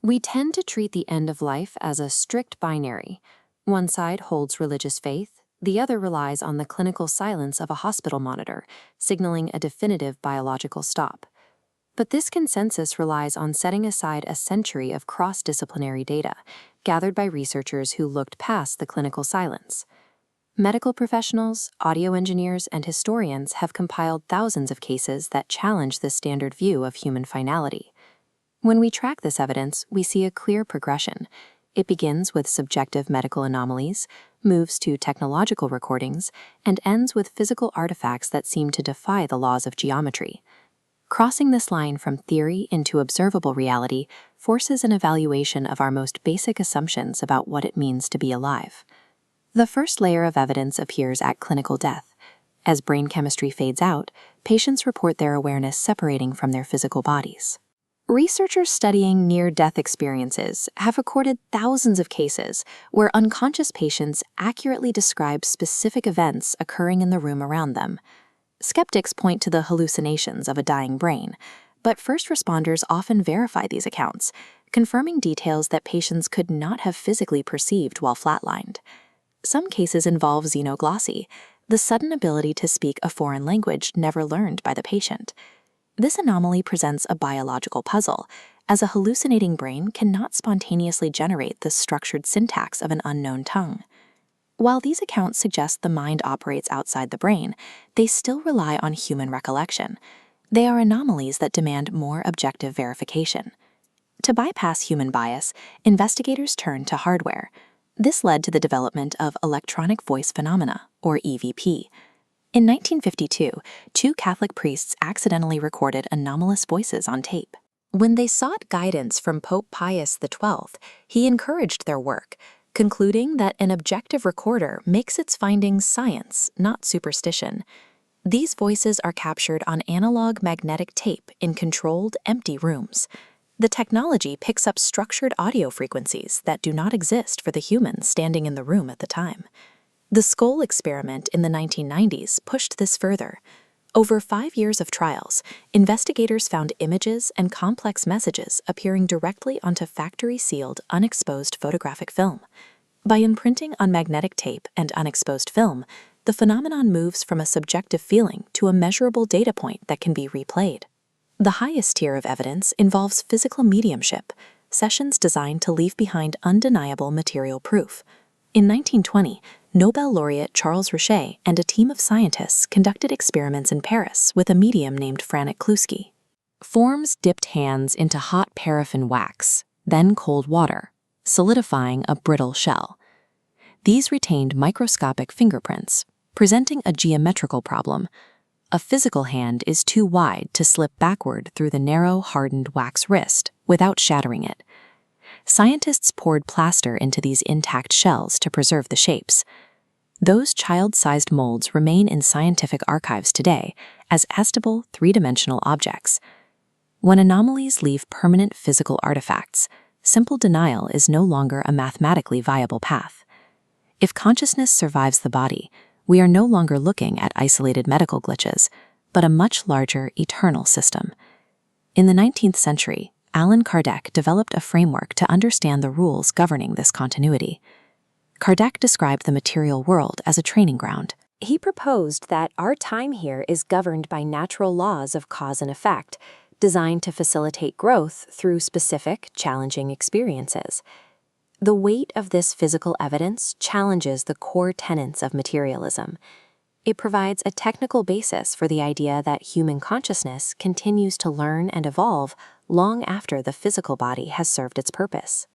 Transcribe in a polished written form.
We tend to treat the end of life as a strict binary. One side holds religious faith, the other relies on the clinical silence of a hospital monitor, signaling a definitive biological stop. But this consensus relies on setting aside a century of cross-disciplinary data, gathered by researchers who looked past the clinical silence. Medical professionals, audio engineers, and historians have compiled thousands of cases that challenge this standard view of human finality. When we track this evidence, we see a clear progression. It begins with subjective medical anomalies, moves to technological recordings, and ends with physical artifacts that seem to defy the laws of geometry. Crossing this line from theory into observable reality forces an evaluation of our most basic assumptions about what it means to be alive. The first layer of evidence appears at clinical death. As brain chemistry fades out, patients report their awareness separating from their physical bodies. Researchers studying near-death experiences have recorded thousands of cases where unconscious patients accurately describe specific events occurring in the room around them. Skeptics point to the hallucinations of a dying brain, but first responders often verify these accounts, confirming details that patients could not have physically perceived while flatlined. Some cases involve xenoglossy, the sudden ability to speak a foreign language never learned by the patient. This anomaly presents a biological puzzle, as a hallucinating brain cannot spontaneously generate the structured syntax of an unknown tongue. While these accounts suggest the mind operates outside the brain, they still rely on human recollection. They are anomalies that demand more objective verification. To bypass human bias, investigators turned to hardware. This led to the development of electronic voice phenomena, or EVP. In 1952, two Catholic priests accidentally recorded anomalous voices on tape. When they sought guidance from Pope Pius XII, he encouraged their work, concluding that an objective recorder makes its findings science, not superstition. These voices are captured on analog magnetic tape in controlled, empty rooms. The technology picks up structured audio frequencies that do not exist for the humans standing in the room at the time. The Scole Experiment in the 1990s pushed this further. Over 5 years of trials, investigators found images and complex messages appearing directly onto factory-sealed, unexposed photographic film. By imprinting on magnetic tape and unexposed film, the phenomenon moves from a subjective feeling to a measurable data point that can be replayed. The highest tier of evidence involves physical mediumship, sessions designed to leave behind undeniable material proof. In 1920, Nobel laureate Charles Richet and a team of scientists conducted experiments in Paris with a medium named Franek Kluski. Forms dipped hands into hot paraffin wax, then cold water, solidifying a brittle shell. These retained microscopic fingerprints, presenting a geometrical problem. A physical hand is too wide to slip backward through the narrow, hardened wax wrist without shattering it. Scientists poured plaster into these intact shells to preserve the shapes. Those child-sized molds remain in scientific archives today as astable, three-dimensional objects. When anomalies leave permanent physical artifacts, simple denial is no longer a mathematically viable path. If consciousness survives the body, we are no longer looking at isolated medical glitches, but a much larger, eternal system. In the 19th century, Allan Kardec developed a framework to understand the rules governing this continuity. Kardec described the material world as a training ground. He proposed that our time here is governed by natural laws of cause and effect, designed to facilitate growth through specific, challenging experiences. The weight of this physical evidence challenges the core tenets of materialism. It provides a technical basis for the idea that human consciousness continues to learn and evolve long after the physical body has served its purpose.